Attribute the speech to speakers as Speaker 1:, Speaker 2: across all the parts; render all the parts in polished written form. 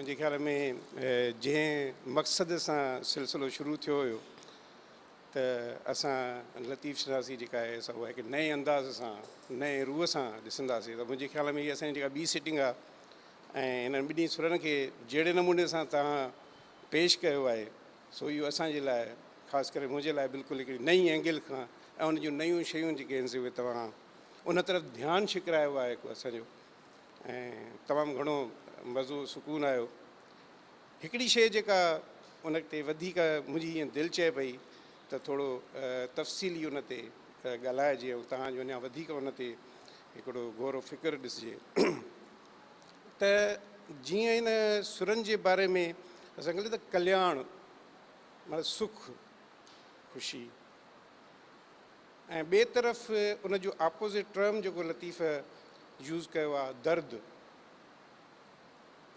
Speaker 1: मुंहिंजे ख़्याल में जंहिं मक़सद सां सिलसिलो शुरू थियो हुयो त असां लतीफ़ शनासी जेका आहे असां उहा हिकु नए अंदाज़ सां नए रूह सां ॾिसंदासीं। त मुंहिंजे ख़्याल में इहा असांजी जेका ॿी सिटिंग आहे ऐं हिननि ॿिन्ही सुरनि खे जहिड़े नमूने सां तव्हां पेश कयो आहे सो इहो असांजे लाइ ख़ासि करे मुंहिंजे लाइ बिल्कुलु हिकिड़ी नई एंगल खां ऐं उन जूं नयूं शयूं जेके आहिनि से उहे तव्हां उन तरफ़ ध्यानु छिकरायो आहे हिकु असांजो ऐं तमामु घणो मज़ो सुकून आयो। हिकिड़ी शइ जेका उन ते वधीक मुंहिंजी ईअं दिलि चए पई त थोरो तफ़सीली उन ते ॻाल्हाइजे ऐं तव्हांजो अञा वधीक उन ते हिकिड़ो गौर फ़िक्र ॾिसिजे त जीअं इन सुरनि जे बारे में असां ॻाल्हि त कल्याण माना सुख ख़ुशी ऐं ॿिए तरफ़ उन जो ऑपोज़िट टर्म जेको लतीफ़ यूज़ कयो आहे दर्द।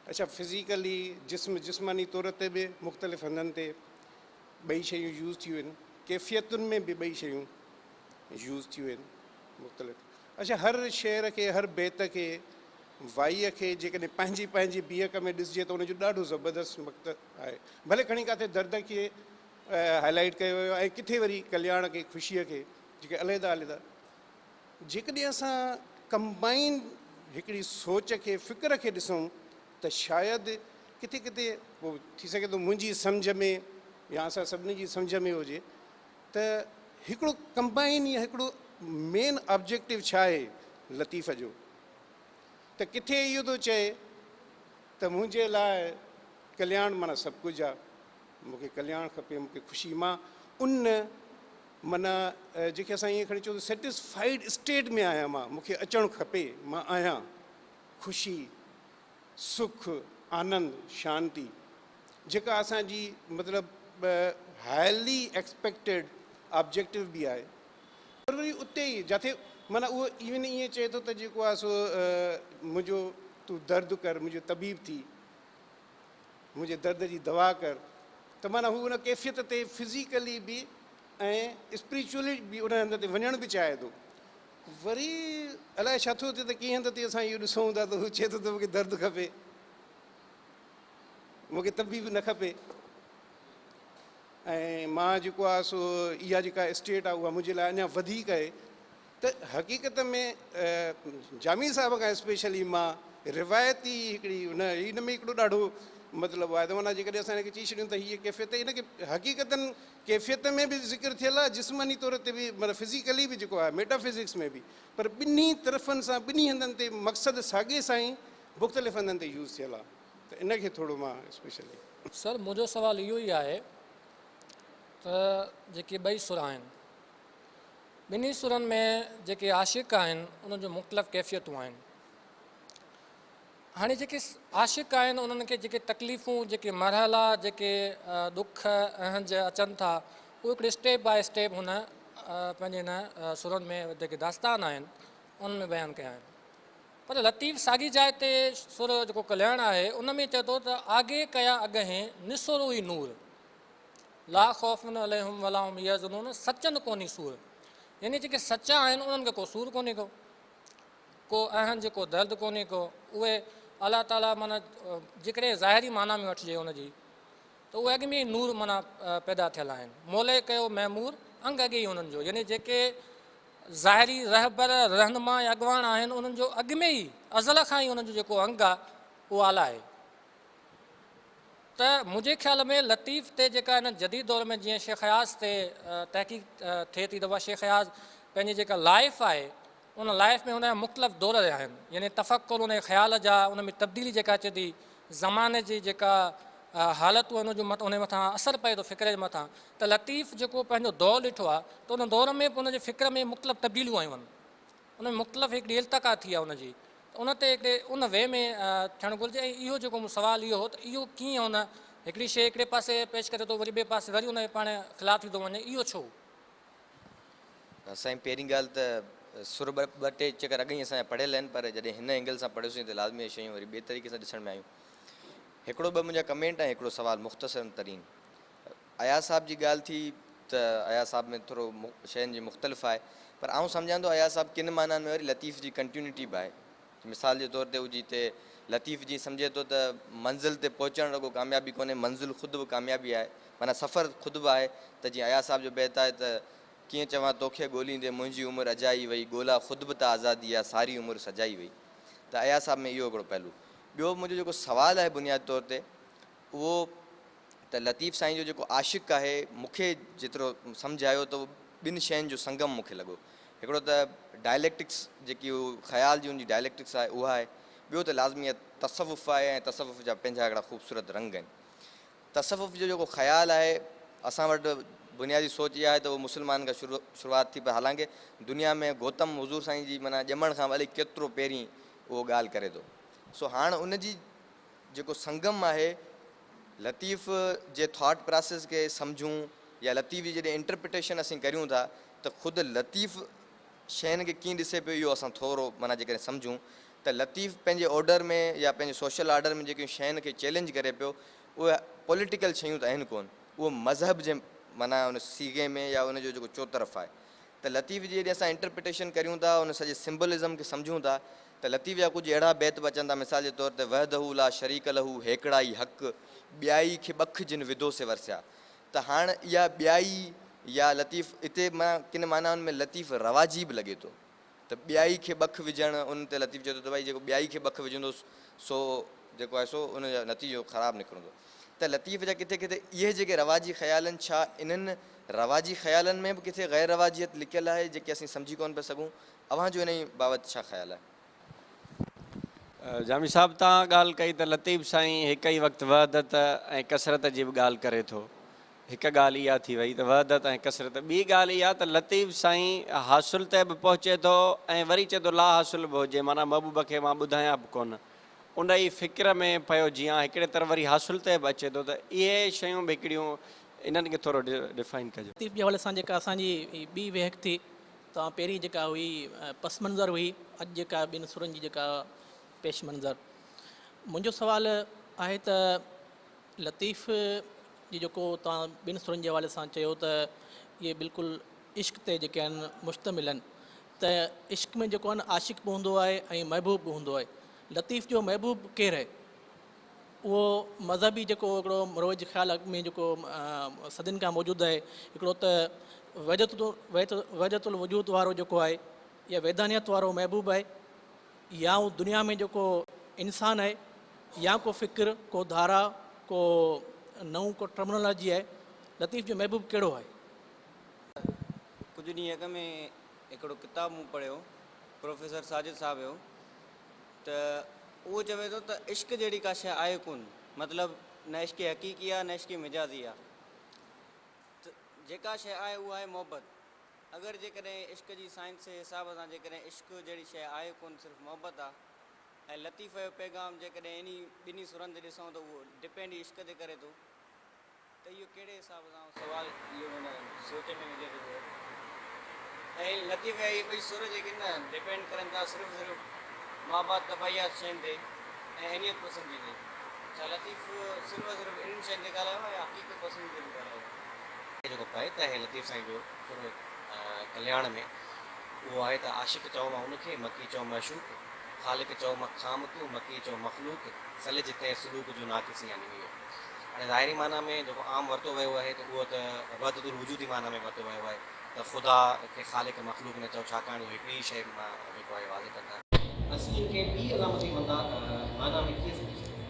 Speaker 1: अच्छा फिज़िकली जिस्मानी तौर ते बि मुख़्तलिफ़ हंधनि ते ॿई शयूं यूज़ थियूं आहिनि, कैफ़ियतुनि में बि ॿई शयूं यूज़ थियूं आहिनि मुख़्तलिफ़। अच्छा हर शेर खे हर बेत खे वाईअ खे जेकॾहिं पंहिंजी पंहिंजी बीहक में ॾिसिजे त उनजो ॾाढो ज़बरदस्त मक़सदु आहे। भले खणी किथे दर्द खे हाईलाइट कयो वियो ऐं किथे वरी कल्याण खे ख़ुशीअ खे जेके अलहदा अलहदा जेकॾहिं असां कंबाइन हिकिड़ी सोच खे फ़िक्र खे ॾिसूं त शायदि किथे किथे पोइ थी सघे थो मुंहिंजी सम्झ में या असां सभिनी जी सम्झ में हुजे त हिकिड़ो कंबाइन या हिकिड़ो मेन ऑब्जेक्टिव छा आहे लतीफ़ जो त किथे इहो थो चए त मुंहिंजे लाइ कल्याण माना सभु कुझु आहे, मूंखे कल्याण खपे, मूंखे ख़ुशी, मां उन माना जेके असां ईअं खणी चऊं सेटिस्फाइड स्टेट में आहियां, मां मूंखे अचणु खपे, मां आहियां ख़ुशी सुख आनंद शांती जेका असांजी मतिलबु हाईली एक्सपेक्टेड ऑब्जेक्टिव बि आहे। पर वरी उते ई जिथे माना उहो इवन ईअं चए थो त जेको आहे सो मुंहिंजो तूं दर्द कर, मुंहिंजो तबीब थी, मुंहिंजे दर्द जी दवा कर, त माना हू उन कैफ़ियत ते फिज़िकली बि ऐं स्पिरिचुअली बि उन हंध ते वञण बि चाहे थो। वरी अलाए छा थो थिए त कंहिं हंध ते असां इहो ॾिसूं था त हू चए थो त मूंखे दर्द खपे, मूंखे तबीब न खपे ऐं मां जेको आहे सो इहा जेका स्टेट आहे उहा मुंहिंजे लाइ अञा वधीक आहे। त हक़ीक़त में जामी साहिब खां स्पेशली मां रिवायती हिकिड़ी हिन में हिकिड़ो ॾाढो मतिलबु आहे त माना जेकॾहिं असां हिनखे चई छॾियूं त हीअ कैफ़ियत हिनखे हक़ीक़तनि कैफ़ियत में बि ज़िक्र थियल आहे, जिस्मानी तौर ते बि माना फिज़िकली बि जेको आहे मेटाफिज़िक्स में बि, पर ॿिन्ही तरफ़नि सां ॿिन्ही हंधनि ते मक़सदु साॻे सां ई मुख़्तलिफ़ हंधनि ते यूज़ थियल आहे। त इनखे थोरो मां स्पेशली
Speaker 2: सर मुंहिंजो सुवाल इहो ई आहे त जेके ॿई सुर आहिनि ॿिन्ही सुरनि में जेके आशिक़ आहिनि उन्हनि जो मुख़्तलिफ़ कैफ़ियतूं आहिनि। हाणे जेके आशिक़ आहिनि उन्हनि खे जेके तकलीफ़ूं जेके मरहला जेके दुख अहंज अचनि था उहे हिकिड़े स्टेप बाय स्टेप हुन पंहिंजे हिन सुरनि में जेके दास्तान आहिनि उन में बयानु कया आहिनि। पर लतीफ़ साॻी जाइ ते सुर जेको कल्याण आहे उन में चए थो त आगे कया अॻहें निसुरो ई नूर ला ख़ौफ़ुन अलैहिम वला हुम यहज़नून सचनि कोन्हे सूर, यानी जेके सचा आहिनि उन्हनि खे को सूर कोन्हे को अहंज को दर्द कोन्हे को, उहे अलाह ताला माना जेकॾहिं ज़ाहिरी माना में वठिजे उनजी त उहे अॻु में ई नूर माना पैदा थियल आहिनि। मोले कयो महमूर अंग अॻे ई उन्हनि जो, यानी जेके ज़ाहिरी रहबर रहनुमा या अॻवान आहिनि उन्हनि जो अॻु में ई अज़ल खां ई उन्हनि जो जेको अंग आहे उहो आला आहे। त मुंहिंजे ख़्याल में लतीफ़ ते जेका हिन जदीद दौर में जीअं शेख हयाज़ ते तहक़ीक़ थिए थी त उहा शेख हयाज़ पंहिंजी जेका लाइफ आहे उन लाइफ में हुनजा मुख़्तलिफ़ दौर रहिया आहिनि, यानी तफ़क्कुर उन ख़्याल जा उन में तब्दीली जेका अचे थी ज़माने जी जेका हालतूं आहिनि उन मथां असरु पए थो फ़िक्र जे मथां। त लतीफ़ जेको पंहिंजो दौरु ॾिठो आहे त उन दौर में बि उनजे फ़िक्र में मुख़्तलिफ़ तब्दीलियूं आयूं आहिनि, उन में मुख़्तलिफ़ हिकिड़ी इल्तका थी आहे उनजी, त उन ते हिकिड़े उन वे में थियणु घुरिजे। ऐं इहो जेको सुवालु इहो हो त इहो कीअं हुन हिकिड़ी शइ हिकिड़े पासे पेश करे थो वरी ॿिए पासे वरी उन पाण ख़िलाफ़ थी थो वञे, इहो छो?
Speaker 3: साईं पहिरीं ॻाल्हि त सुर ॿ टे चकर अॻु ई असांजा पढ़ियल आहिनि, पर जॾहिं हिन एंगल सां पढ़ियोसीं त लाज़मी शयूं वरी ॿिए तरीक़े सां ॾिसण में आयूं। हिकिड़ो ॿ मुंहिंजा कमेंट ऐं हिकिड़ो सुवालु मुख़्तसर तरीन। अयाज़ साहिब जी ॻाल्हि थी त अयाज़ साहिब में थोरो शयुनि जी मुख़्तलिफ़ आहे, पर आउं सम्झां थो अयाज़ साहिब किन माननि में वरी लतीफ़ जी कंटिन्यूटी बि आहे। मिसाल जे तौर ते हू जिते लतीफ़ जी सम्झे थो त मंज़िल ते पहुचणु रुॻो कामयाबी कोन्हे, मंज़िल ख़ुदि बि कामयाबी आहे, माना सफ़र ख़ुदि बि आहे। त जीअं अया साहिब जो बैत आहे त कीअं चवां तोखे ॻोल्हींदे मुंहिंजी उमिरि अजाई वई, ॻोल्हा ख़ुदि बि त आज़ादी आहे, सारी उमिरि सजाई वई। त अया साहिब में इहो हिकिड़ो पहलू। ॿियो मुंहिंजो जेको सुवालु आहे बुनियादी तौर ते उहो त लतीफ़ साईं जो जेको आशिक़ु आहे, मूंखे जेतिरो सम्झ आयो त उहो ॿिनि शयुनि जो संगम मूंखे लॻो। हिकिड़ो त डायलैक्टिक्स जेकी हू ख़्याल जी हुनजी डायलैक्टिक्स आहे उहा आहे। ॿियो त लाज़मी तसवुफ़ आहे ऐं तसवुफ़ जा पंहिंजा हिकिड़ा ख़ूबसूरत रंग आहिनि। तसवुफ़ जो जेको ख़्याल आहे असां वटि बुनियादी सोच इहा आहे त उहो मुस्लमान खां शुरूआति थी पए, हालांकि दुनिया में गौतम हज़ूर साईं जी माना ॼमण खां वरी केतिरो पहिरीं उहो ॻाल्हि करे थो। सो हाणे उनजी जेको संगम आहे, लतीफ़ जे थॉट प्रोसेस खे सम्झूं या लतीफ़ जी जॾहिं इंटरप्रिटेशन असीं करियूं था त ख़ुदि लतीफ़ शयुनि खे कीअं ॾिसे पियो इहो असां थोरो माना जेकॾहिं सम्झूं त लतीफ़ पंहिंजे ऑडर में या पंहिंजे सोशल ऑडर में जेकियूं शयुनि खे चैलेंज करे पियो उहे पॉलिटिकल शयूं त आहिनि कोन, उहो मज़हब जे माना उन सीगे में या उनजो जेको चोतरफ़ आहे। त लतीफ़ जी जॾहिं असां इंटरप्रिटेशन करियूं था, उन सॼे सिम्बलिज़म खे सम्झूं था त लतीफ़ जा कुझु अहिड़ा बैत बि अचनि था, मिसाल जे तौर ते वहदहू ला शरीक लहू हेकड़ा ई हक़, ॿियाई खे ॿख जिन विधो से वरसिया। त हाणे इहा ॿियाई या लतीफ़ हिते मां किन मानाउनि में लतीफ़ रवाजी बि लॻे थो त ॿियाई खे ॿख विझणु, उन ते लतीफ़ चए थो त भई जेको ॿियाई खे ॿख विझंदुसि सो जेको आहे सो उनजो नतीजो ख़राबु निकिरंदो। त लतीफ़ जा किथे किथे इहे जेके रवाजी ख़्यालनि, छा इन्हनि रवाजी ख़्यालनि में बि किथे ग़ैर रवाजियत लिकियलु आहे जेके असीं सम्झी कोन पिया सघूं? अव्हांजो इन जी बाबति छा ख़्यालु आहे?
Speaker 4: जामी साहब, तव्हां ॻाल्हि कई त लतीफ़ साईं हिकु ई वक़्तु वहदत ऐं कसरत जी बि ॻाल्हि करे थो। हिकु ॻाल्हि इहा थी वई त वहदत ऐं कसरत। ॿी ॻाल्हि इहा त लतीफ़ साईं हासिल ते बि पहुचे थो ऐं वरी चए थो ला हासिल बि हुजे, माना महबूब खे मां ॿुधायां बि कोन, उन जी फ़िक्र में पियो जीअं हिकिड़े तरफ़ वरी हासिल ते बि अचे थो। त इहे शयूं बि हिकिड़ियूं, इन्हनि खे थोरो डिफाइन कजो।
Speaker 5: लतीफ़ जे हवाले सां जेका असांजी ॿी वेहक थी, तव्हां पहिरीं जेका हुई पस मंज़र हुई, अॼु जेका ॿिनि सुरनि जी जेका पेश मंज़र। मुंहिंजो सुवालु आहे त लतीफ़ जी जेको तव्हां ॿिनि सुरनि जे हवाले सां चयो त इहे बिल्कुलु इश्क ते जेके आहिनि मुश्तमिल आहिनि, त इश्क में जेको आहे न आशिक़ बि हूंदो आहे ऐं महबूब बि हूंदो आहे। लतीफ़ जो महबूब केरु आहे? उहो मज़हबी जेको हिकिड़ो रोज़ ख़्याल में जेको सदियुनि खां मौजूदु आहे, हिकिड़ो त वहदतुल वजूद वारो जेको आहे या वैदानियत वारो महबूब आहे, या उहो दुनिया में जेको इंसानु आहे, या को फ़िक्र, को धारा, को नऊं को टर्मिनोलॉजी आहे। लतीफ़ जो महबूब कहिड़ो आहे?
Speaker 6: कुझु ॾींहं अॻ में हिकिड़ो किताबु मूं पढ़ियो प्रोफेसर साजिद साहब जो, त उहो चवे थो त इश्क जहिड़ी का शइ आहे कोन, मतिलबु न इश्क हक़ीक़ी आहे न इश्क मिजाज़ी आहे। त जेका शइ आहे उहा आहे मोहबत। अगरि जेकॾहिं इश्क जी साइंस जे हिसाब सां जेकॾहिं इश्क जहिड़ी शइ आहे कोन, सिर्फ़ु मोहबत आहे, ऐं लतीफ़ जो पैगाम जेकॾहिं इन ॿिन्ही सुरनि ते ॾिसूं त उहो डिपेंड इश्क ते करे थो, त इहो कहिड़े हिसाब सां सुवालु इहो हिन सोच में विझे थो पियो। ऐं लतीफ़ जा इहे ॿई सुर जेके न डिपेंड करनि था सिर्फ़ु माबाद तबाहियात शयुनि ते ऐं अहनियत पसंदी ते। छा लतीफ़ सिर्फ़ु इन्हनि शयुनि ते ॻाल्हायो या हक़ीक़त पसंदी ते बि ॻाल्हायो?
Speaker 7: जेको पए त लतीफ़ साईं जो सुर कल्याण में उहो आहे त आशिक़ चओ मां उनखे, मकी चओ मशूक, ख़ालिक चओ मां खाम तूं, मकी चओ मख़लूक, सलिज तंहिं सलूक जो नाक़िसी यानी इहो। हाणे ज़ाहिरी माना में जेको आम वरितो वियो आहे त उहो त वहदतुल वजूदी माना में वरितो वियो आहे त ख़ुदा खे ख़ालिक मख़लूक न चओ, छाकाणि हिकिड़ी शइ मां जेको आहे वाज़े कंदा असली खे ॿी अलामती माना में कीअं सम्झी सघूं?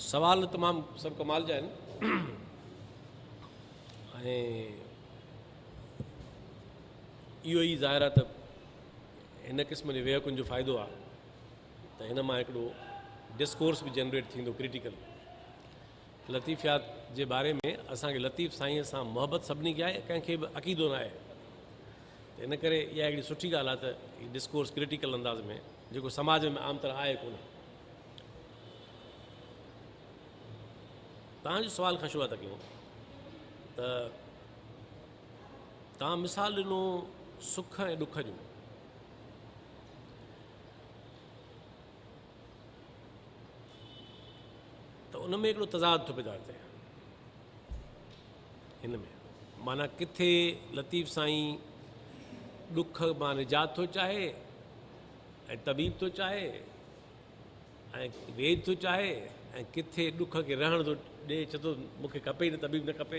Speaker 8: सवाल तमामु सभु कमाल जा आहिनि ऐं इहो ई ज़ाहिर आहे त हिन क़िस्म जे वेहकुनि जो फ़ाइदो आहे त हिन मां हिकिड़ो डिस्कोर्स बि जनरेट थींदो क्रिटिकल। लतीफ़ियात जे बारे में असांखे लतीफ़ साईं सां मोहबत सभिनी खे आहे, कंहिंखे बि अक़ीदो न आहे। त इन करे इहा हिकिड़ी सुठी ॻाल्हि आहे त हीउ डिस्कोर्स क्रिटिकल अंदाज़ में जेको समाज में आम तरह आहे कोन। तव्हांजो सुवाल खां शुरूआत कयूं त तव्हां मिसाल ॾिनो सुख ऐं ॾुख जो। त उन में हिकिड़ो तज़ाद थो पैदा थिए हिन में, माना किथे लतीफ़ साईं ॾुख मां निजात थो चाहे ऐं तबीब थो चाहे ऐं वेद थो चाहे ऐं किथे ॾुख खे रहण थो ॾे, छो त मूंखे खपे ई न तबीब न खपे,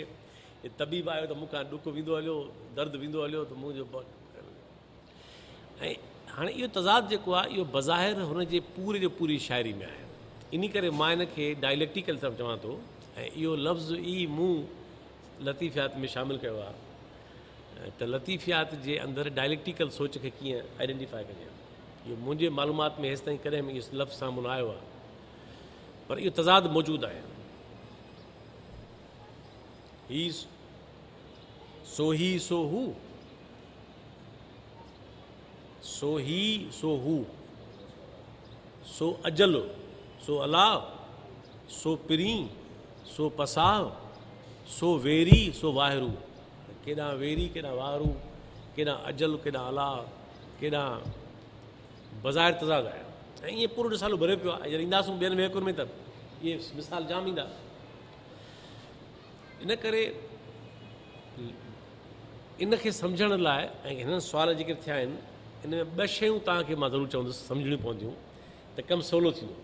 Speaker 8: हे तबीब आयो त मूंखां ॾुख वेंदो हलियो, दर्द वेंदो हलियो त मुंहिंजो ऐं हाणे इहो तज़ाद जेको आहे इहो बज़ाहिर हुनजे पूरे जो पूरी शाइरी में आहे। इन करे मां इन खे डायलेक्टिकल सभु चवां थो ऐं इहो लफ़्ज़ ई मूं लतीफ़ियात में शामिलु कयो आहे त लतीफ़ियात जे अंदरि डायलेक्टिकल सोच खे कीअं आइडेंटिफाई कजे, इहो मुंहिंजे मालूमात में हेसि ताईं कॾहिं बि इहो लफ़्ज़ साम्हूं न आयो आहे, पर इहो तज़ाद मौजूदु आहे। ही सो हू, सो ही सो हू, सो अजल सो अलाह, सो पिरी सो Pasah, so very so वाहरू। केॾां very केॾां वाहरू, केॾां अजल केॾां अलाह, केॾां बज़ाहिर तज़ाद आहे। ऐं ईअं पूरो रिसालो भरे पियो आहे। जॾहिं ईंदासूं ॿियनि महकुनि में त इहे मिसाल जाम ईंदा। इन करे इन खे सम्झण लाइ ऐं हिननि सुवाल जेके थिया आहिनि इन में ॿ शयूं तव्हांखे मां ज़रूरु चवंदुसि सम्झणियूं पवंदियूं त कमु सवलो थींदो।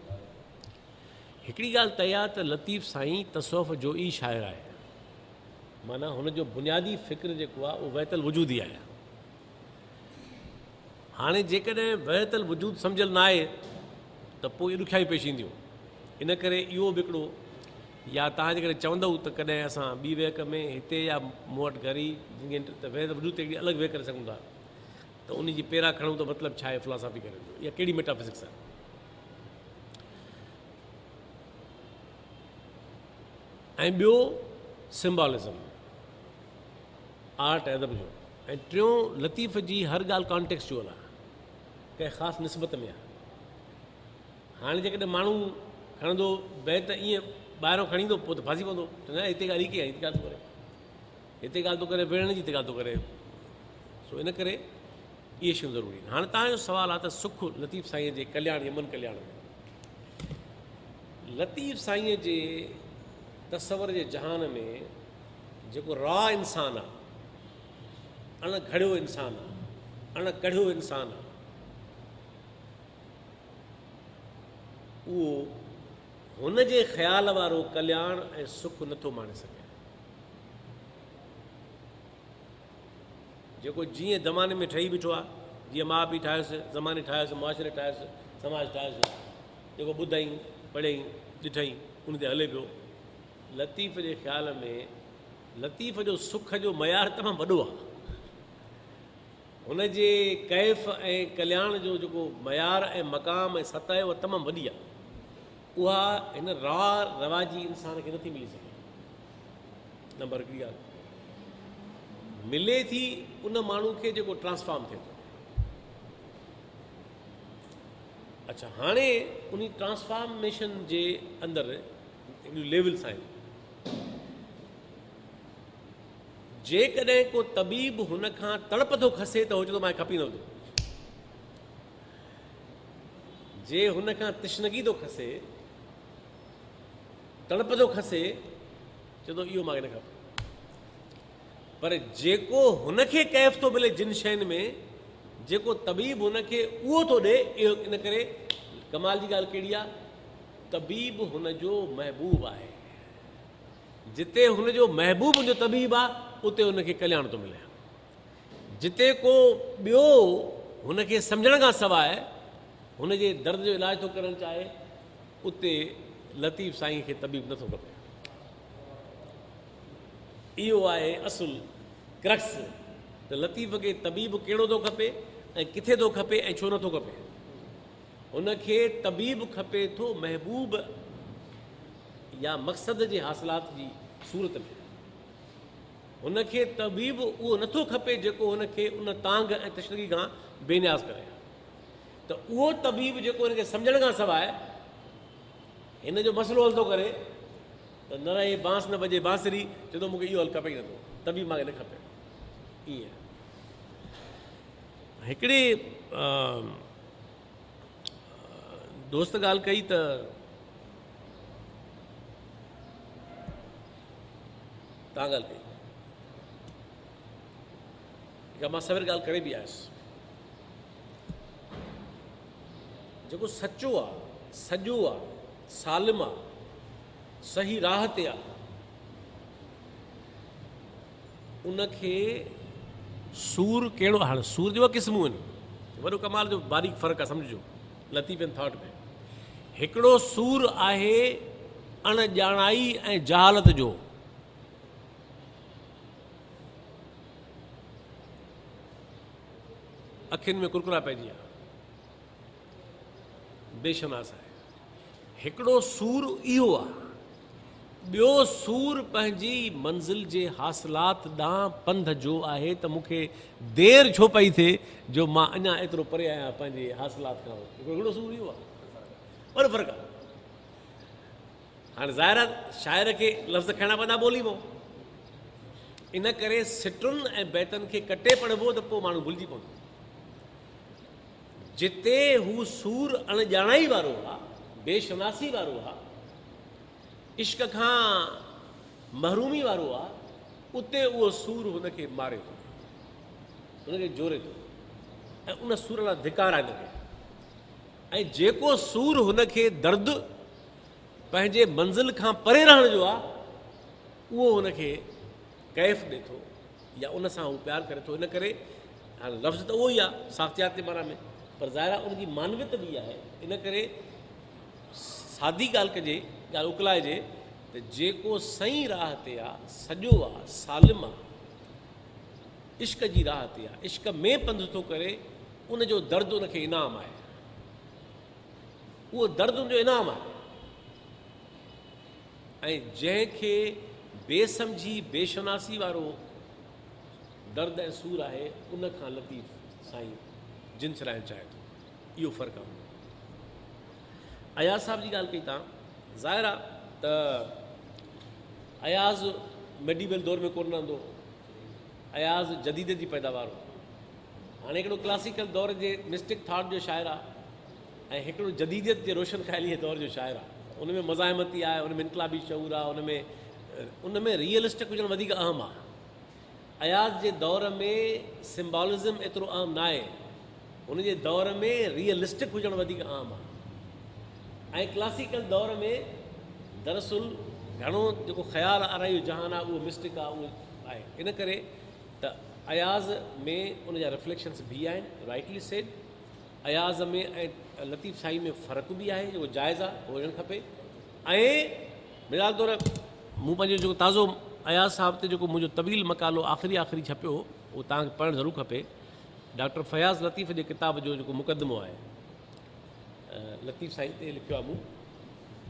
Speaker 8: हिकिड़ी ॻाल्हि तय आहे त लतीफ़ साईं तसौफ़ जो ई शाइर आहे, माना हुनजो बुनियादी फ़िक्र जेको आहे उहो वहतल वजूद ई आहे। हाणे जेकॾहिं वहतल वजूद सम्झियल न आहे त पोइ इहे ॾुखियाई पेश ईंदियूं। इन करे इहो बि हिकिड़ो या तव्हां जेकॾहिं चवंदव त कॾहिं असां ॿी वेक में हिते या मूं वटि घर ई त वहतल वजूद ते हिकिड़ी अलॻि वेह करे सघूं था त उन जी पेरा खणूं त मतिलबु छा आहे फिलासफ़ी करे इहा कहिड़ी मेटाफिज़िक्स आहे। ऐं ॿियो सिम्बॉलिज़म आर्ट अदब जो, ऐं टियों लतीफ़ जी हर ॻाल्हि कॉन्टेक्सचुअल आहे, कंहिं ख़ासि निस्बत में आहे। हाणे जेकॾहिं माण्हू खणंदो बैत ईअं ॿाहिरों खणी ईंदो पोइ त फासी पवंदो, न हिते ॻाल्हि ई कीअं आहे, हिते ॻाल्हि थो करे, हिते ॻाल्हि थो करे विढ़ण जी, हिते ॻाल्हि थो करे। सो इन करे इहे शयूं ज़रूरी आहिनि। हाणे तव्हांजो सुवालु आहे त सुखु लतीफ़ साईं जे कल्याण यमन कल्याण में, लतीफ़ साईं जे तसवर जे जहान में जेको रा इंसानु आहे, अणघड़ियो इंसानु आहे, अणकढ़ियो इंसानु आहे, उहो हुन जे ख़्याल वारो कल्याण ऐं सुख नथो माणे सघे। जेको जीअं ज़माने में ठही बीठो आहे, जीअं माउ पीउ ठाहियोसि, ज़माने ठाहियोसि, मुआशिरे ठाहियोसि, समाज ठाहियोसि, जेको ॿुधई पढ़ई ॾिठई उन ते हले पियो। लतीफ़ जे ख़्याल में लतीफ़ जो सुख जो मयार तमामु वॾो आहे। हुन जे कैफ़ ऐं कल्याण जो जेको मयार ऐं मक़ाम ऐं सतह उहा तमामु वॾी आहे, उहा हिन रवाजी इंसान खे नथी मिली सघे। नंबर हिकिड़ी ॻाल्हि मिले थी उन माण्हू खे जेको ट्रांसफॉर्म थिए थो। अच्छा, हाणे उन ट्रांसफॉर्मेशन जे अंदरि हिकिड़ियूं लेवल्स आहिनि। जेकॾहिं को तबीब हुन खां तड़प थो खसे त हो चए थो मां खपी न थो। जे हुन खां तशनगी थो खसे, तड़प थो खसे, चए थो इहो मूंखे न खपे। पर जेको हुनखे कैफ़ थो मिले जिन शयुनि में, जेको तबीब हुनखे उहो थो ॾे, इहो इन करे कमाल जी ॻाल्हि कहिड़ी आहे, तबीब हुनजो महबूब आहे। जिते हुनजो महबूब जो तबीब आहे उते हुनखे कल्याण थो मिले। जिते को ॿियो हुनखे सम्झण खां सवाइ हुनजे दर्द जो इलाजु थो करणु चाहे, उते लतीफ़ साईं खे तबीब नथो खपे। इहो आहे असुल क्रक्स त लतीफ़ खे तबीब कहिड़ो थो खपे ऐं किथे थो खपे ऐं छो नथो खपे। हुनखे तबीब खपे थो महबूब या मक़सद जे हासिलात जी सूरत में। हुनखे तबीब उहो नथो खपे जेको हुनखे उन तांग ऐं तशनगी खां बेनियाज़ करे। त उहो तबीब जेको हिनखे सम्झण खां सवाइ हिन जो मसइलो हल थो करे त न रहे बांस न बजे बांसरी, चए थो मूंखे इहो हल खपे ई नथो, तबीब मूंखे न खपे। ईअं हिकिड़े दोस्त ॻाल्हि कई त तव्हां ॻाल्हि कई या मां सवेर ॻाल्हि करे बि आयुसि, जेको सचो आहे, सॼो आहे, सालिम आहे, सही राह ते आहे, उनखे सूर कहिड़ो, हाणे सूर जो क़िस्मूं आहिनि, वॾो कमाल जो बारीक फ़र्क़ु आहे, सम्झो लतीफ़ एंड थॉट में। हिकिड़ो सूर आहे अणॼाणाई ऐं जहालत जो, अखियुनि में कुरकुरा पइजी विया, बेशनास आहे। हिकिड़ो सूर इहो आहे, ॿियो सूर पंहिंजी मंज़िल जे हासिलात ॾांहुं पंध जो आहे त मूंखे देरि छो पई थिए जो मां अञा एतिरो परे आहियां पंहिंजे हासिलात खां। हिकिड़ो सूर इहो आहे, वॾो फ़र्क़ु आहे। हाणे ज़ाहिर आहे शाइर खे लफ़्ज़ खणणा पवंदा ॿोली मां, इन करे सिटुनि ऐं बैतनि खे कटे पढ़िबो त पोइ माण्हू भुलिजी पवंदो। जिते हू सूर अणॼाणाई वारो आहे, बेशनासी वारो आहे, इश्क खां महरूमी वारो आहे, उते उहो सूर हुनखे मारे थो, हुनखे जोड़े थो ऐं उन सूर लाइ धिकार आहे हिनखे। ऐं जेको सूर हुनखे दर्द पंहिंजे मंज़िल खां परे रहण जो आहे, उहो हुनखे कैफ़ ॾिए थो या उन सां हू प्यारु करे थो। इन करे हाणे लफ़्ज़ त उहो ई आहे साख़्तियाती माना में, पर ज़ाहिर आहे उनजी मानवियत बि आहे। इन करे सादी ॻाल्हि कजे, ॻाल्हि उकलाइजे त जेको सही राह ते आहे, सॼो आहे, सालिम आहे, इश्क जी राह ते आहे, इश्क में पंधु थो करे, उनजो दर्द उनखे इनाम आहे, उहो दर्द उनजो इनाम आहे। ऐं जंहिंखे बेसमझी बेशनासी वारो दर्द ऐं सूर आहे, उन खां लतीफ़ साईं जिन छॾाइणु चाहे थो। इहो फ़र्क़ु आहे। अयाज़ साहिब जी ॻाल्हि कई तव्हां, ज़ाहिर आहे त अयाज़ मेडिवल दौर में कोन रहंदो, अयाज़ जदीद जी पैदावार हो। हाणे हिकिड़ो क्लासिकल दौर जे मिस्टिक थॉट जो शाइर आहे ऐं हिकिड़ो जदीदियत जे रोशन ख़्यालीअ दौर जो शाइर आहे। उन में मज़ाहिमती आहे, उन में इनकलाबी शऊर आहे, उन में रियलिस्टिक हुजणु वधीक अहम आहे। अयाज़ जे दौर में सिम्बॉलिज़म एतिरो अहम न आहे, उन जे दौर में रियलिस्टिक हुजणु वधीक अहम आहे। ऐं क्लासिकल दौर में दरअसल घणो जेको ख़्यालु आरायो जहान आहे उहो मिस्टिक आहे, उहो आहे। इन करे त अयाज़ में उन जा रिफ्लेक्शन्स बि आहिनि, राइटली सेड। अयाज़ में ऐं लतीफ़ साईं में फ़र्क़ु बि आहे, जेको जाइज़ आहे हुजणु खपे। ऐं मिसाल तौरु मूं पंहिंजो जेको ताज़ो अयाज़ साहिब ते जेको मुंहिंजो तवील मकालो आख़िरी छपियो, उहो तव्हांखे पढ़णु ज़रूरु खपे। डॉक्टर फयाज़ लतीफ़ जे किताब जो जेको मुक़दमो आहे, लतीफ़ साईं ते लिखियो आहे, मूं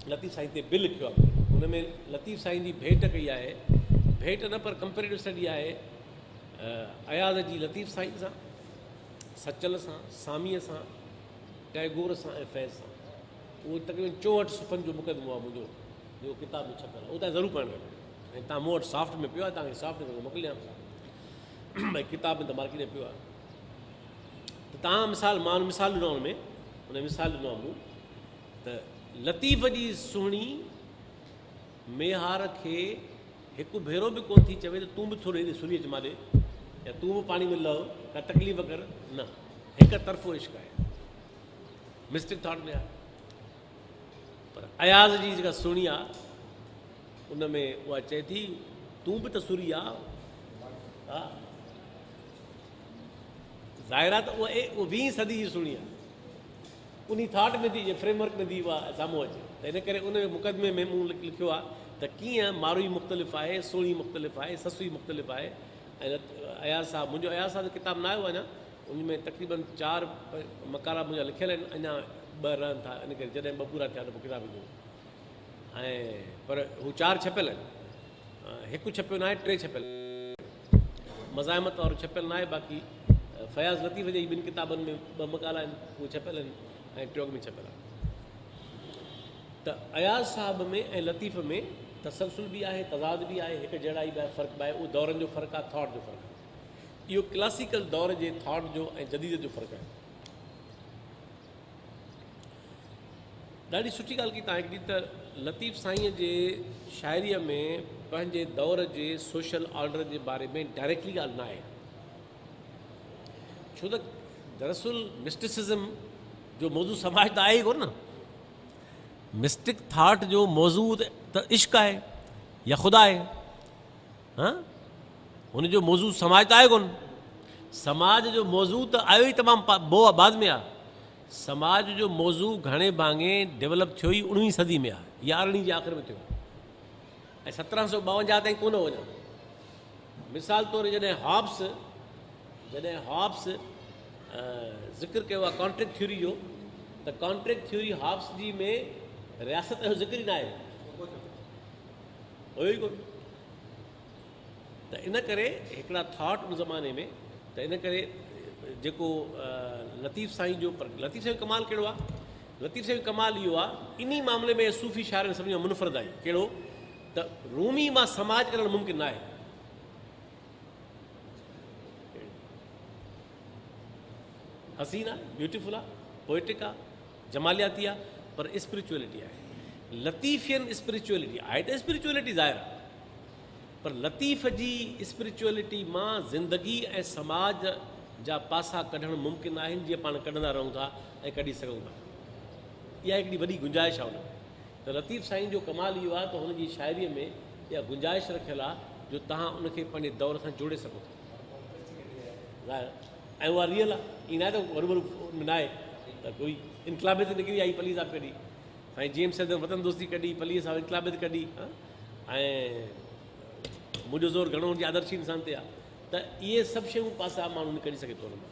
Speaker 8: लतीफ़ साईं ते बि लिखियो आहे। हुन में लतीफ़ साईं जी भेंट कई आहे, भेंट न पर कंपेरेटिव स्टडी आहे अयाज़ जी लतीफ़ साईं सां, सचल सां, सामीअ सां, टैगोर सां ऐं फैज़ सां। उहो तक़रीबन 64 सुफ़नि जो मुक़दमो आहे मुंहिंजो, जेको किताब में छपियल आहे। उहो तव्हां ज़रूरु पढ़णु खपे। ऐं तव्हां मूं वटि सॉफ्ट में पियो आहे, तव्हांखे सॉफ्ट में मोकिलियां, भई किताब में त मार्केट में पियो आहे। त तव्हां मां मिसाल ॾिनो हुन में, हुन मिसाल ॾिनो मूं त लतीफ़ जी सुहिणी मेहार खे हिकु भेरो बि कोन थी चवे त तूं बि थोरो हेॾे सुरीअ च माॾे, या तूं बि पाणी में लहो, का तकलीफ़ कर, न, हिकु तरफ़ो इश्क आहे, मिस्टिक थॉट में आहे। पर अयाज़ जी जेका सुहिणी आहे उन में उहा चए थी तूं बि त सुरी आहे। हा, ज़ाहिर आहे त उहा 20वीं सदी जी सुहिणी आहे, उन थॉट में थी, फ्रेमवर्क में थी उहा साम्हूं अचे। त इन करे उन मुक़दमे में मूं लिखियो आहे त कीअं मारोई मुख़्तलिफ़ आहे, सोणी मुख़्तलिफ़ आहे, ससुई मुख़्तलिफ़ आहे। ऐं अयाज़ साहिबु, मुंहिंजो अयाज़ साहिब जो किताबु न आयो अञा, उन में तक़रीबन 4 मकाला मुंहिंजा लिखियल आहिनि, अञा 2 रहनि था। इन करे जॾहिं 2 पूरा थिया त पोइ किताब ईंदो। ऐं पर हू 4 छपियल आहिनि, हिकु छपियो न आहे, 3 छपियल मज़ाहिमत वारो छपियल न आहे। बाक़ी फयाज़ लतीफ़ जे 2 किताबनि में 2 मकाला आहिनि, उहे छपियल आहिनि ऐं 3 में छपियल आहे। त अयाज़ साहिब में ऐं लतीफ़ में तसलसल बि आहे, तज़ाद बि आहे, हिकु जहिड़ाई बि आहे, फ़र्क़ु बि आहे। उहो दौरनि जो फ़र्क़ु आहे, थॉट जो फ़र्क़ु आहे। इहो क्लासिकल दौर जे थॉट जो ऐं जदीद जो फ़र्क़ु आहे। ॾाढी सुठी ॻाल्हि की तव्हां हिकिड़ी त लतीफ़ साईंअ जे शाइरीअ में पंहिंजे दौर जे सोशल ऑर्डर जे बारे में डायरेक्टली ॻाल्हि न आहे, छो त दरअसल मिस्टिसिज्म जो मौजू समाज त आहे ई कोन न। मिस्टिक थाट जो मौजू त इश्क आहे या ख़ुदा आहे, हाँ हुनजो मौजू समाज त आहे कोन। समाज जो मौजू त आयो ई तमामु बाद में आहे। समाज जो मौजू घणे भाङे डेवलप थियो ई 19वीं सदी में आहे या 18वीं जे आख़िर में थियो ऐं 1752 ताईं कोन वञो। मिसाल तौरु जॾहिं हॉब्स ज़िक्र कयो आहे कॉन्ट्रैक्ट थ्योरी जो, त कॉन्ट्रैक्ट थ्योरी हॉब्स जी में रियासत जो ज़िक्र ई न आहे, हुयो ई कोन। त इन करे हिकिड़ा थॉट उन ज़माने में, त इन करे जेको लतीफ़ साईं जो लतीफ़ साईं जो कमाल कहिड़ो आहे? लतीफ़ साईं जो कमाल इहो आहे, इन मामले में सूफ़ी शाइरनि सभिनी खां मुनफ़रद आहे। कहिड़ो? त रूमी मां समाज करणु मुमकिन न आहे। हसीन आहे, ब्यूटीफुल आहे, पोइटिक आहे, जमालियाती आहे, पर स्पिरिचुअलिटी आहे। लतीफ़ियन स्पिरिचुअलिटी आहे त स्पिरिचुअलिटी ज़ाहिर आहे, पर लतीफ़ जी स्पिरिचुअलिटी मां ज़िंदगी ऐं समाज जा पासा कढणु मुमकिन आहिनि, जीअं पाण कढंदा रहूं था ऐं कढी सघूं था। इहा हिकिड़ी वॾी गुंजाइश आहे हुन में। त लतीफ़ साईं जो कमाल इहो आहे त हुनजी शाइरीअ में इहा गुंजाइश रखियलु आहे जो तव्हां उनखे पंहिंजे दौर सां जोड़े सघो था। ज़ाहिर ऐं उहा रियल आहे, ईअं न आहे त बरोबरु न आहे त कोई इनकलाबियत निकिरी आई पली सां कढी, साईं जेम्स सैदर वतन दोस्ती कढी, पलीअ सां इनकलाबियत कढी, ऐं मुंहिंजो ज़ोर घणो हुनजी आदर्शी इंसान ते आहे। त इहे सभु शयूं पासा माण्हू न कढी सघे थो हुन मां।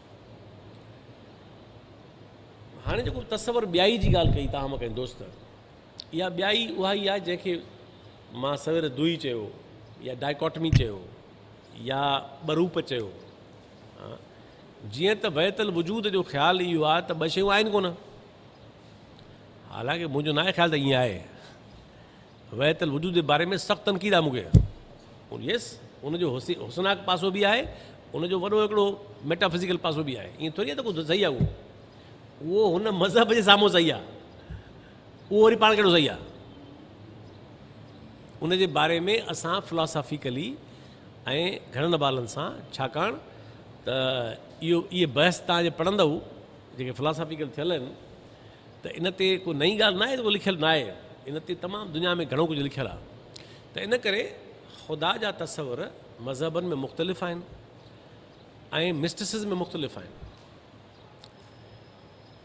Speaker 8: हाणे जेको तसवर ॿियाई जी ॻाल्हि कई तव्हां मां कंहिं दोस्त, इहा ॿियाई उहा ई आहे जंहिंखे मां सवेर दुई चयो या डाइकॉटमी चयो या ॿरूप चयो। जीअं त वहतल वजूद जो ख़्यालु इहो आहे त ॿ शयूं आहिनि कोन, हालांकि मुंहिंजो न आहे ख़्यालु त ईअं आहे। वहतल वजूद जे बारे में सख़्तु तनक़ीद आहे मूंखे, यस, उनजो हुसनाक पासो बि आहे, उनजो वॾो हिकिड़ो मेटाफिज़िकल पासो बि आहे। ईअं थोरी आहे त कुझु सही आहे उहो हुन मज़हब जे साम्हूं सही आहे, उहो वरी पाण कहिड़ो सही आहे। उनजे बारे में असां फिलोसॉफिकली ऐं घणनि ॿालनि सां, छाकाणि त इहे बहस तव्हां जे पढ़ंदव जेके फिलोसॉफिकल थियल आहिनि, त इन ते को नई ॻाल्हि न आहे, को लिखियलु न आहे, इन ते तमामु दुनिया में घणो कुझु लिखियलु आहे। त इन करे ख़ुदा जा तसवर मज़हबनि में मुख़्तलिफ़ आहिनि ऐं मिस्टिसिज़म में मुख़्तलिफ़ आहिनि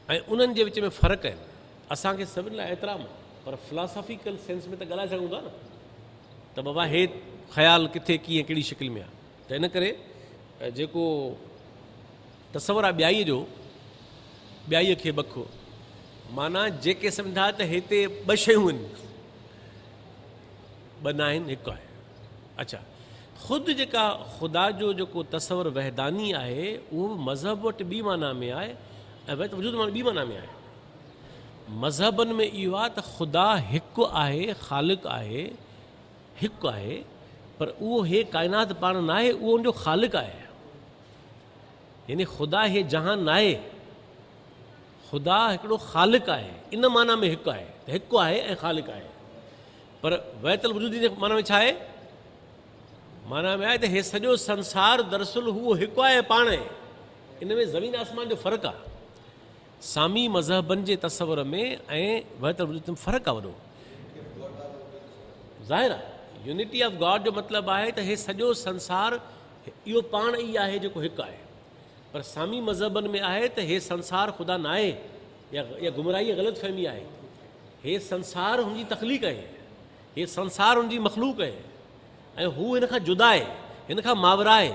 Speaker 8: ऐं उन्हनि जे विच में फ़र्क़ु आहिनि। असांखे सभिनी लाइ एतिराम आहे, पर फिलोसॉफिकल सेंस में त ॻाल्हाए सघूं था न, त बाबा हे ख़्यालु किथे कीअं कहिड़ी शिकिल में आहे। त इन करे जेको तसवर आहे ॿियाईअ जो, ॿियाईअ खे बखो माना जेके सम्झा त हिते ॿ शयूं आहिनि, ॿ न आहिनि, हिकु आहे। अच्छा, ख़ुदि जेका ख़ुदा जो जेको तसवर वहदानी आहे उहो मज़हब वटि ॿी माना में आहे ऐं वहत वजूद माना ॿी माना में आहे। मज़हबनि में इहो आहे त ख़ुदा हिकु आहे, ख़ालिक़ आहे, हिकु आहे, पर उहो हे काइनात पाण न आहे, उहो उनजो ख़ालिक़ आहे। यानी ख़ुदा हे जहान न आहे, ख़ुदा हिकिड़ो ख़ालिक़ आहे, इन माना में हिकु आहे, त हिकु आहे ऐं ख़ालिक़ आहे। पर वहतल वजूद जे माना में छा आहे? माना में आहे त हे सॼो संसार दरअसल उहो हिकु आहे पाण आहे। इन में ज़मीन आसमान जो फ़र्क़ु आहे। सामी मज़हबनि जे तसवर में ऐं वहतल वजूद में फ़र्क़ु आहे वॾो। ज़ाहिर आहे, यूनिटी ऑफ गॉड जो मतिलबु आहे त हे सॼो संसार इहो पाण ई आहे जेको हिकु आहे। पर सामी मज़हबनि में आहे त हे संसार ख़ुदा न आहे, या गुमराही ग़लति आहे। हे संसार हुनजी तख़लीक़ आहे, हे संसार हुनजी मख़लूक़ आहे ऐं हू हिन खां जुदा आहे, हिन खां मावरा आहे,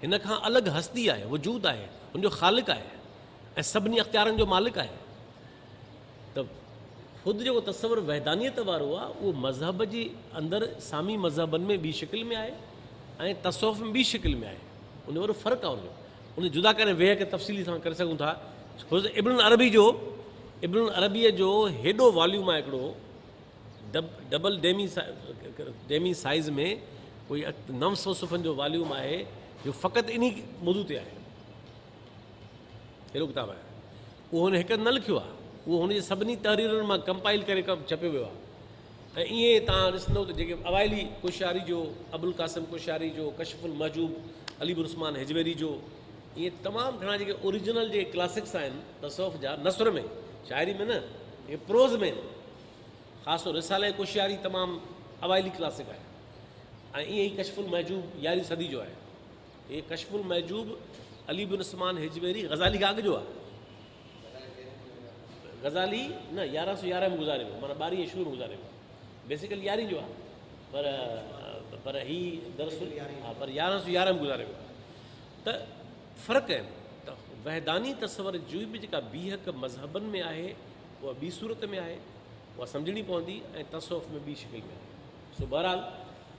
Speaker 8: हिन खां अलॻि हस्ती आहे, वजूद आहे, हुनजो ख़ालिक़ आहे ऐं सभिनी अख़्तियारनि जो मालिक आहे। त ख़ुदि जेको तसवर वहदानियत वारो आहे उहो मज़हब जे अंदरि सामी मज़हबनि में ॿी शिकिल में आहे ऐं तसौफ़ में ॿी शिकिल में आहे। उन वारो फ़र्क़ु आहे उन जुदा करे वेह खे तफ़सीली सां करे सघूं था। छो त इब्न अरबीअ जो हेॾो वॉल्यूम आहे हिकिड़ो, डबल डेमी साइज़ में कोई 900 सुफ़नि जो वॉल्यूम आहे जो फ़क़ति इन मौजू ते आहे। अहिड़ो किताबु आहे, उहो हुन हिकु न लिखियो आहे, उहो हुनजे सभिनी तहरीरनि मां कंपाइल करे छपियो वियो आहे। ऐं ईअं तव्हां ॾिसंदव त जेके अवाइली कुशारी जो, अबुल क़ासिम कुशारी जो, कशफुल महजूब, अली बिन उस्मान हिजवेरी जो, ये तमामु घणा जेके ओरिजिनल जे क्लासिक्स आहिनि तसौफ़ जा, नसर में, शाइरी में न, ये प्रोज़ में, ख़ासि तौर रिसाले कुशियारी तमामु अवाइली क्लासिक आहे। ऐं ईअं ई कशफुल महजूब 11वीं सदी जो आहे। ये कशफुल महजूब अली बिन उस्मान हिजवेरी गज़ाली खां अॻु जो आहे। गज़ाली न 1111 में गुज़ारे वियो, माना 12 शुरू में गुज़ारे वियो, बेसिकली 11 जो आहे, पर ही दरअसल हा पर 1111 में गुज़ारे वियो। त फ़र्क़ु आहिनि। त वहदानी तसवर जी बि जेका ॿी हिकु मज़हबनि में आहे उहा ॿी सूरत में आहे, उहा सम्झणी पवंदी, ऐं तसौफ़ में ॿी शिकिल में आहे। सो बहरहाल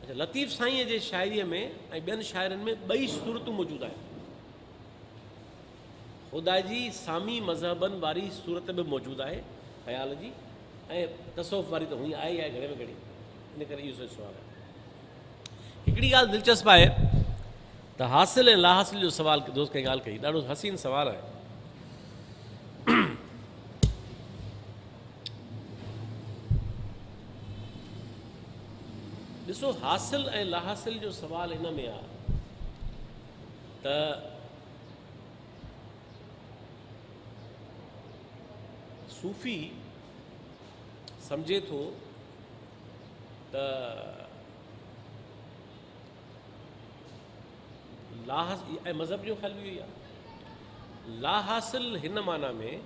Speaker 8: अच्छा लतीफ़ साईंअ जे शाइरीअ में ऐं ॿियनि शाइरनि में ॿई सूरतूं मौजूदु आहिनि। ख़ुदा जी सामी मज़हबनि वारी सूरत बि मौजूदु आहे ख़्याल जी, ऐं तसौफ़ वारी त हुई आहे ई आहे घणे में घणी, इन करे इहो सही सुवालु आहे। हिकिड़ी ॻाल्हि दिलचस्प आहे त हासिल ऐं लाहासिल जो सुवालु दोस्त कंहिं ॻाल्हि कई, ॾाढो हसीन सुवालु आहे। ॾिसो हासिल ऐं लाहासिल जो सुवालु हिन में आहे त सूफ़ी सम्झे थो त ऐं मज़हब जो ख़्यालु इहो ई आहे। लाहासिल हिन माना में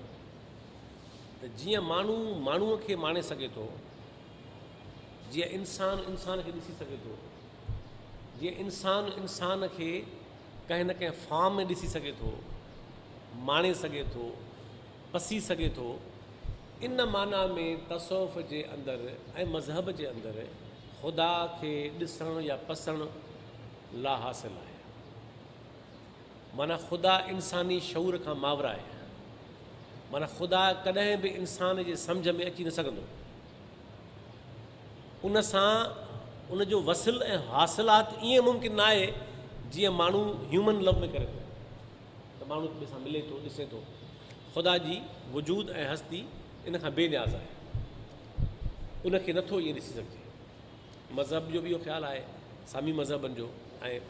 Speaker 8: त जीअं माण्हू माण्हूअ खे माणे सघे थो, जीअं इंसान इंसान खे ॾिसी सघे थो, जीअं इंसान इंसान खे कंहिं न कंहिं फॉर्म में ॾिसी सघे थो, माणे सघे थो, पसी सघे थो, इन माना में तसौफ़ जे अंदरि ऐं मज़हब जे अंदरि ख़ुदा खे ॾिसणु या पसणु लाहासिल आहे। माना ख़ुदा इंसानी शऊर खां मावरा आहे। माना ख़ुदा कॾहिं बि इंसान जे सम्झ में अची न सघंदो। उन सां उन जो वसिल ऐं हासिलात ईअं मुमकिन न आहे जीअं माण्हू ह्यूमन लव में करे थो, त माण्हू ॿिए सां मिले थो, ॾिसे थो। ख़ुदा जी वजूद ऐं हस्ती इन खां बेनियाज़ आहे, उनखे नथो ईअं ॾिसी सघिजे। मज़हब जो बि इहो ख़्यालु आहे, सामी मज़हबनि जो। ऐं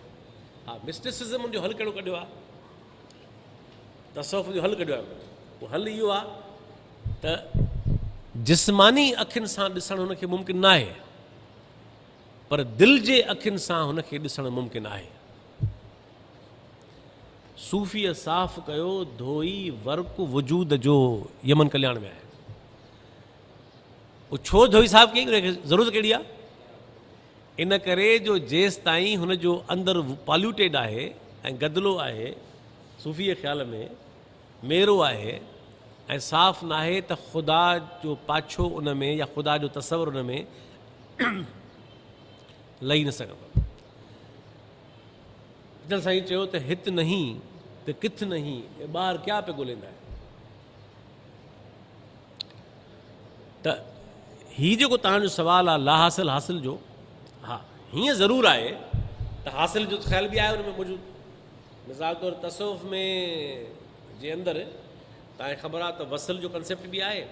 Speaker 8: हा मिस्टिसिज़म जो हल कहिड़ो कढियो आहे, तसौफ़ जो हल कढियो आहे। उहो हल इहो आहे त जिस्मानी अखियुनि सां ॾिसणु हुनखे मुमकिन न आहे, पर दिलि जे अखियुनि सां हुनखे ॾिसणु मुमकिन आहे। सूफ़ीअ साफ़ कयो धोई वर्क वजूद जो, यमन कल्याण में आहे। उहो छो धोई साफ़ कई, उनखे ज़रूरत कहिड़ी आहे? इन करे जो जेसि ताईं हुनजो अंदरि पॉल्यूटेड आहे ऐं गदिलो आहे, सूफ़ीअ ख़्याल में मेरो आहे ऐं साफ़ न आहे, त ख़ुदा जो पाछो उन में या ख़ुदा जो तसवर उन में लही न सघंदो। जल साईं चयो त हिते नहीं त किथ नहीं, ये ॿार क्या पे ॻोल्हींदा आहिनि। त हीउ जेको तव्हांजो सुवालु आहे लाहासिल हासिल जो, हा हीअं ज़रूरु आहे त हासिल जो ख़्याल बि आहे हुन में मौजूदु। मिसाल तौरु तसौफ़ में जे अंदरि तव्हांखे ख़बर आहे त वसल जो कंसेप्ट बि आहे,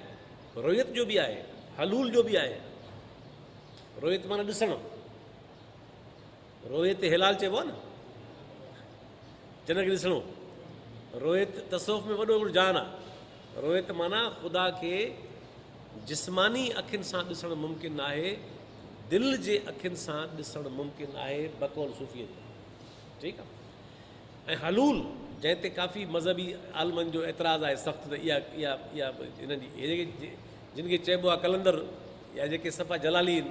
Speaker 8: रोयत जो बि आहे, हलूल जो बि आहे। रोयत माना ॾिसणु, रोयत हिलाल चइबो आहे न, जन खे ॾिसणो। रोयत तसौफ़ में वॾो हिकिड़ो जान आहे। रोयत माना ख़ुदा खे जिस्मानी अखियुनि सां ॾिसणु मुमकिन न आहे, दिलि जे अखियुनि सां ॾिसणु मुमकिन आहे बक़ौल सूफ़ीअ जो। ठीकु आहे। ऐं हलूल जंहिं ते काफ़ी मज़हबी आलमनि जो एतिराज़ु आहे सख़्तु, त इहा इहा इहा हिननि जी जेके जिन खे चइबो आहे कलंदर, या जेके सफ़ा जलालीन,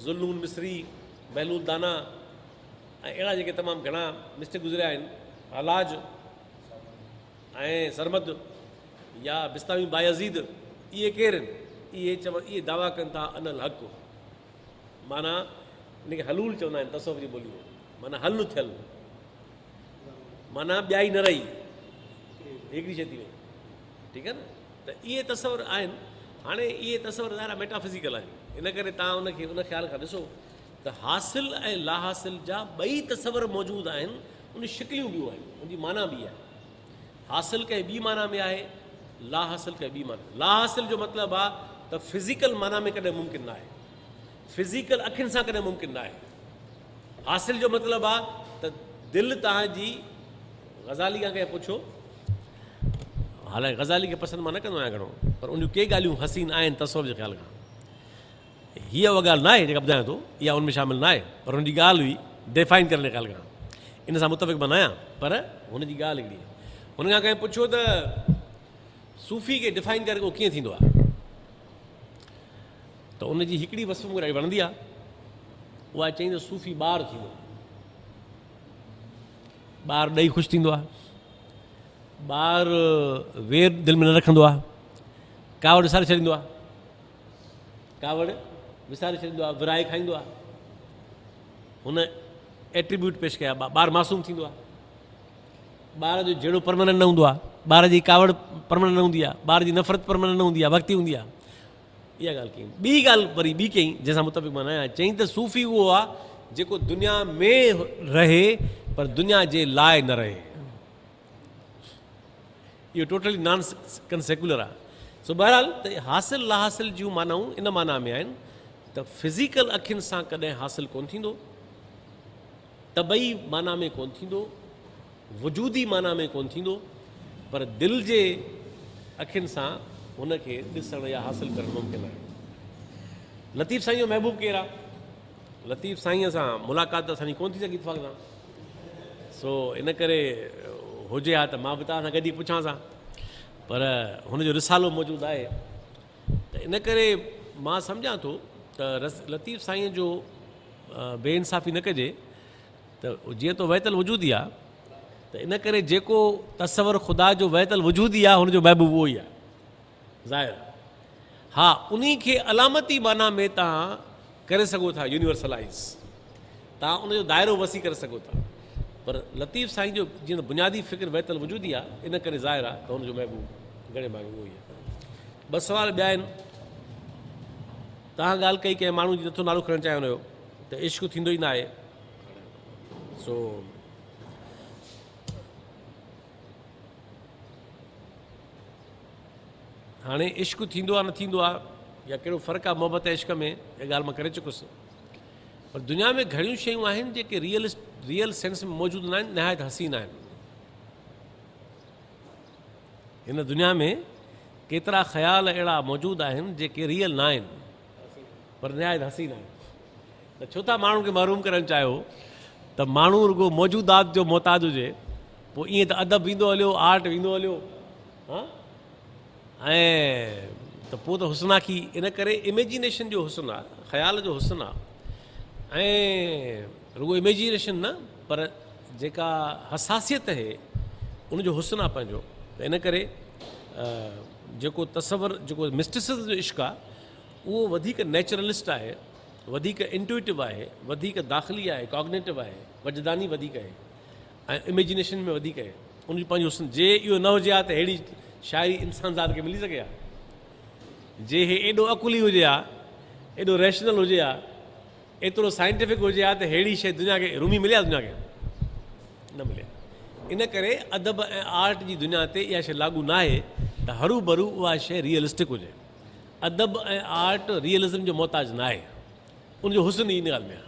Speaker 8: ज़ुल्नून मिस्री, बहलूल दाना ऐं अहिड़ा जेके तमामु घणा मिस्टिक गुज़रिया आहिनि, हलाज ऐं सरमद या बिस्तामी बायज़ीद, इहे केरु आहिनि? इहे दावा कनि था अनल हक़, माना इनखे हलूल चवंदा आहिनि तसौफ़ जी ॿोली में, माना हल थियल, माना ॿियाई न रही, हिकिड़ी शइ थी वई। ठीकु आहे न। त इहे तसवर आहिनि। हाणे इहे तसवर ज़ाहिर मेटाफिज़िकल आहिनि, इन करे तव्हां उनखे उन ख़्याल खां ॾिसो त हासिल ऐं लाहासिल जा ॿई तसवर मौजूदु आहिनि, उन शिकिलियूं ॿियूं आहिनि, उनजी माना बि आहे। हासिल कंहिं ॿी माना में आहे, लाहासिल कंहिं ॿी माना। लाहासिल जो मतिलबु आहे त फिज़िकल माना में कॾहिं मुमकिन न आहे, फिज़िकल अखियुनि सां कॾहिं मुमकिन न आहे। हासिल जो मतिलबु आहे त दिलि तव्हांजी ग़ज़ाली खां कंहिं पुछो, हालांकि ग़ज़ाली खे पसंदि मां न कंदो आहियां घणो, पर उन जूं के ॻाल्हियूं हसीन आहिनि तसव्वुर जे ख़्याल खां। हीअ उहा ॻाल्हि न आहे जेका ॿुधायां थो, इहा उनमें शामिलु न आहे, पर हुनजी ॻाल्हि हुई डिफाइन करण जे ख़्याल खां। इन सां मुतफ़िक़ मां न आहियां, पर हुनजी ॻाल्हि हिकिड़ी आहे। हुन खां कंहिं पुछियो त सूफ़ी खे डिफाइन करे उहो कीअं थींदो आहे, त उनजी हिकिड़ी वस्तू मूंखे ॾाढी वणंदी आहे, उहा चई त सूफ़ी ॿारु थींदो आहे। ॿारु ॾेई ख़ुशि थींदो आहे, ॿारु वेर दिलि में न रखंदो आहे, कावड़ विसारे छॾींदो आहे, कावड़ विसारे छॾींदो आहे, विराए खाईंदो आहे। हुन एट्रीब्यूट पेश कया, ॿारु मासूम थींदो आहे, ॿार जो जहिड़ो परमानेंट न हूंदो आहे, ॿार जी कावड़ परमानेंट न हूंदी आहे, ॿार जी नफ़रत परमानेंट न हूंदी आहे, वक़्ती हूंदी आहे। इहा ॻाल्हि कई। ॿी ॻाल्हि वरी ॿी कई जंहिंसां मुतफ़िक़ मां न आहियां, चई त सूफ़ी उहो आहे जेको दुनिया में रहे पर दुनिया जे लाइ न रहे। इहो टोटली नॉन कंसेकुलर आहे। सो बहरहाल त हासिल लाहासिल जूं मानाऊं इन माना में आहिनि त फिज़िकल अखियुनि सां कॾहिं हासिल कोन थींदो, तबई माना में कोन थींदो, वजूदी माना में कोन थींदो, पर दिलि जे अखियुनि सां हुनखे ॾिसण या हासिल करणु मुमकिन आहे। लतीफ़ साईं जो महबूब केरु आहे? लतीफ़ साईं सां मुलाक़ात असांजी कोन थी सघी इत्फ़ाक़ सां, सो इन करे हुजे हा त मां बि तव्हां सां गॾु ई पुछां सां, पर हुनजो रिसालो मौजूदु आहे। त इन करे मां सम्झां थो त लतीफ़ साईं जो बेइंसाफ़ी न कजे, त जीअं तो वहतल वजूदी आहे, त इन करे जेको तसवर ख़ुदा जो वहतल वजूदी आहे हुनजो महबूब उहो ई आहे ज़ाहिर। हा, उन खे अलामती माना में तव्हां करे सघो था यूनिवर्सलाइज़, तव्हां उनजो दाइरो वसी करे सघो था, पर लतीफ़ साईं जो जीअं त बुनियादी फ़िक्र वहतल वजूदी आहे, इन करे ज़ाहिर आहे त हुनजो महबूब घणे भाङे उहो ई आहे। ॿ सुवाल ॿिया आहिनि। तव्हां ॻाल्हि कई कंहिं माण्हू जी नथो नालो खणणु चाहियो हुयो त इश्क थींदो ई न आहे, सो हाणे इश्क थींदो आहे न थींदो आहे या कहिड़ो फ़र्क़ु आहे मोहबत ऐं इश्क में, इहा ॻाल्हि मां करे चुकुसि। पर दुनिया में घणियूं शयूं आहिनि जेके रियल सेंस में मौजूदु न आहिनि, निहायत हसीन आहिनि। हिन दुनिया में केतिरा ख़्याल अहिड़ा मौजूदु आहिनि जेके रियल न आहिनि पर निहायत हसीन आहिनि। त छो था माण्हुनि खे महरूम करणु चाहियो त माण्हू रुगो मौजूदात जो मोहताज हुजे, पोइ ईअं त अदब वेंदो हलियो, आर्ट वेंदो हलियो, हा, ऐं त पोइ त हुस्नाखी। इन करे इमेजिनेशन जो हुस्न आहे, ख़्याल जो हुस्न आहे, ऐं रुगो इमेजिनेशन न पर जेका हसासियत आहे उनजो हुस्न आहे पंहिंजो। त इन करे जेको तसवर, जेको मिस्टिसिज़म जो इश्क आहे उहो वधीक नेचुरलिस्ट आहे, वधीक इंट्यूटिव आहे, वधीक दाख़िली आहे, कॉग्नेटिव आहे, वजदानी वधीक आहे, ऐं इमेजिनेशन में वधीक आहे। उनजो पंहिंजो हुस्न। जे इहो न हुजे हा त अहिड़ी शाइरी इंसान ज़ात खे मिली सघे हा? जे हे एॾो अकुली हुजे हा, एॾो रैशनल हुजे हा, एतिरो साइंटिफिक हुजे हा, त अहिड़ी शइ दुनिया खे रूमी मिले हा? दुनिया खे न मिले। इन करे अदब ऐं आर्ट जी दुनिया ते इहा शइ लागू न आहे त हरू भरू उहा शइ रियलिस्टिक हुजे। अदब ऐं आर्ट रियलिज़म जो मोहताज न आहे, उनजो हुस्न ई इन ॻाल्हि में आहे।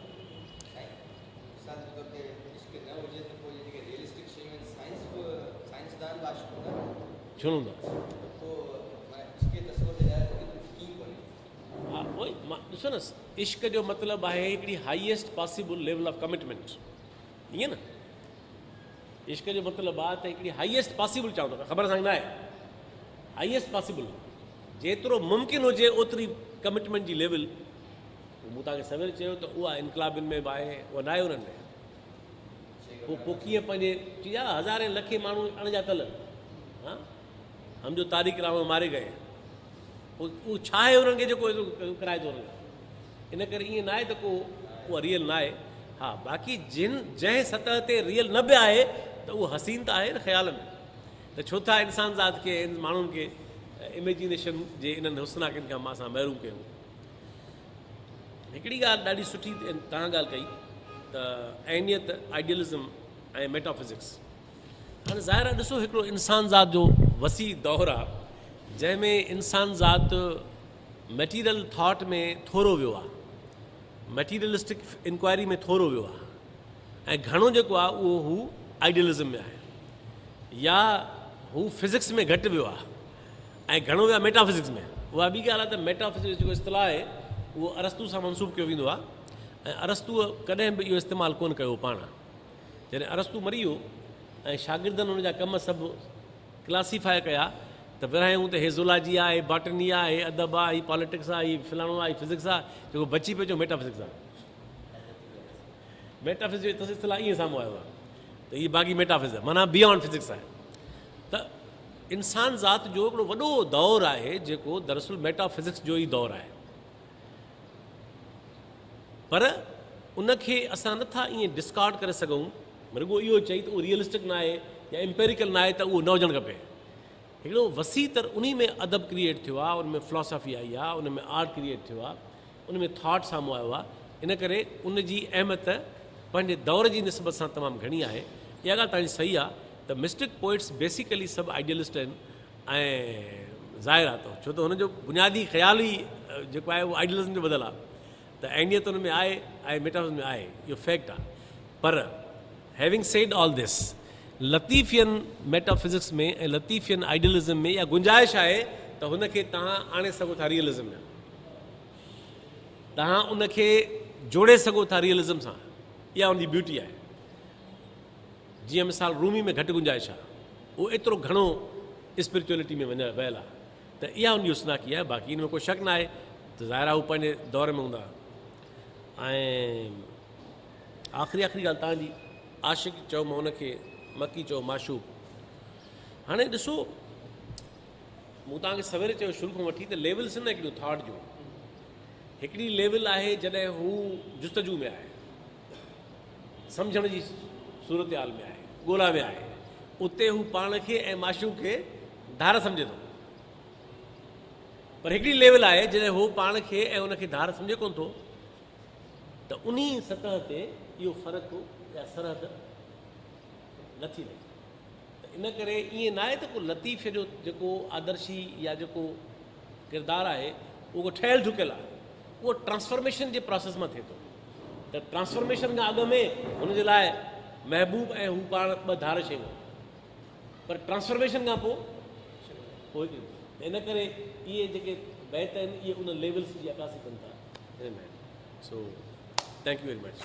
Speaker 8: छो न हूंदा? हा, उहोई मां ॾिसो न, इश्क जो मतिलबु आहे हिकिड़ी highest possible level of commitment, ईअं न? इश्क जो मतिलबु आहे त हिकिड़ी हाईएस्ट पॉसिबल चवंदो, ख़बर असांखे न आहे, हाईएस्ट पॉसिबल जेतिरो मुमकिन हुजे ओतिरी कमिटमेंट जी लेवल। मूं तव्हांखे सवेर चयो त उहा इनकलाबिन में बि आहे, उहा न आहे उन्हनि में। पोइ कीअं पंहिंजे चया हज़ारे लखे माण्हू अणॼातल, हा, हम जो तारीख़ राम मारे गए, पोइ उहो छा आहे उन्हनि खे जेको कराए थो? इन करे ईअं न आहे त को उहा रियल न आहे। हा, बाक़ी जंहिं सतह ते रियल न बि आहे त उहो हसीन त आहे न ख़्याल में। त छो था इंसान ज़ात खे, माण्हुनि खे इमेजिनेशन जे इन्हनि हुस्नाकिन खां मां असां महरूम कयूं? हिकिड़ी ॻाल्हि ॾाढी सुठी तव्हां ॻाल्हि कई त अहमियत आइडियलिज़म ऐं मेटाफिज़िक्स। हाणे ज़ाहिर आहे ॾिसो, हिकिड़ो इंसान ज़ात जो वसी दौरु आहे जंहिंमें इंसान ज़ात मटीरियल थॉट में थोरो वियो आहे, मटीरियलिस्टिक इंक्वायरी में थोरो वियो आहे, ऐं घणो जेको आहे उहो हू आइडियलिज़म में आहे। या हू फिज़िक्स में घटि वियो आहे ऐं घणो वियो आहे मेटाफिज़िक्स में, उहा ॿी ॻाल्हि आहे त मेटाफिज़िक्स जेको इस्तिलाह आहे उहो अरस्तू सां मनसूब कयो वेंदो आहे ऐं अरस्तूअ कॾहिं बि इहो इस्तेमालु कोन कयो पाण। जॾहिं अरस्तू मरी वियो ऐं शागिर्दनि हुन जा कम सभु क्लासीफाई कया त विरहायूं त हे ज़ूलॉजी आहे, हे बॉटनी आहे, हे अदब आहे, ही पॉलिटिक्स आहे, ही फलाणो आहे, ही फिज़िक्स आहे, जेको बची पियो मेटाफिज़िक्स आहे। मेटाफिज़िक्स जो इस्तिलाह ईअं साम्हूं आयो आहे त हीअ बाक़ी मेटाफिज़िक्स आहे, माना बियॉन्ड फिज़िक्स आहे। त इंसान ज़ात जो हिकिड़ो वॾो दौरु आहे जेको दरअसल मेटाफिज़िक्स जो ई दौरु आहे, पर उनखे असां नथा ईअं डिस्कार्ड करे सघूं, रुॻो इहो चई त उहो रियलिस्टिक न आहे या एम्पेरिकल न आहे त उहो न हुजणु खपे। हिकिड़ो वसी तर उन में अदब क्रिएट थियो आहे, उन में फिलोसॉफी आई आहे, उन में आर्ट क्रिएट थियो आहे, उन में थॉट साम्हूं आयो आहे, इन करे उन जी अहमियत पंहिंजे दौर जी निस्बत सां तमामु घणी आहे। इहा ॻाल्हि तव्हांजी सही आहे त मिस्टिक पोइट्स बेसिकली सभु आइडियलिस्ट आहिनि ऐं ज़ाहिर आहे छो त हुनजो बुनियादी ख़्याल ई जेको आहे उहो आइडियलिज़म जो बदल आहे, त अहमियत हुन में आहे ऐं मेटाफिज़िक्स में आहे, इहो फैक्ट आहे। पर having said all this, Latifian metaphysics में ऐं लतीफ़ियन आइडियलिज़म में इहा गुंजाइश आहे त हुनखे तव्हां आणे सघो था रियलिज़म में, तव्हां उनखे जोड़े सघो था रियलिज़म सां, इहा हुनजी ब्यूटी आहे। जीअं मिसाल रूमी में घटि गुंजाइश आहे, उहो एतिरो घणो स्पिरिचुअलिटी में वियल आहे, त इहा हुनजी उसनाकी आहे। बाक़ी हिन में कोई शक न आहे त ज़ाहिर आहे हू पंहिंजे दौर में हूंदा। ऐं आख़िरी ॻाल्हि तव्हांजी आशिक़ चयो मां हुनखे, मकी चयो माशूक। हाणे ॾिसो मूं तव्हांखे सवेरे चयो शुरू खां वठी त लेवल्स आहिनि न हिकिड़ियूं थॉट जूं। हिकिड़ी लेवल आहे जॾहिं हू जुस्तजू में आहे, सम्झण जी सूरत हाल में आहे, ॻोल्हा में आहे, उते हू पाण खे ऐं माशूक खे धार सम्झे थो। पर हिकिड़ी लेवल आहे जॾहिं हू पाण खे ऐं उनखे धार सम्झे कोन थो, त उन सतह ते इहो फ़र्क़ु या सरहद नथी रहे। त इन करे ईअं न आहे त को लतीफ़ जो जेको आदर्शी या जेको किरदारु आहे उहो ठहियलु ठुकियलु आहे, उहो ट्रांसफॉर्मेशन जे प्रोसेस मां थिए थो। त ट्रांसफॉर्मेशन खां अॻु में हुनजे लाइ महबूब ऐं हू पाण ॿ धार शयूं, पर ट्रांसफॉर्मेशन खां पोइ इन करे इहे जेके बैत आहिनि इहे उन लेवल्स जी अकासी कनि था। So thank U very much.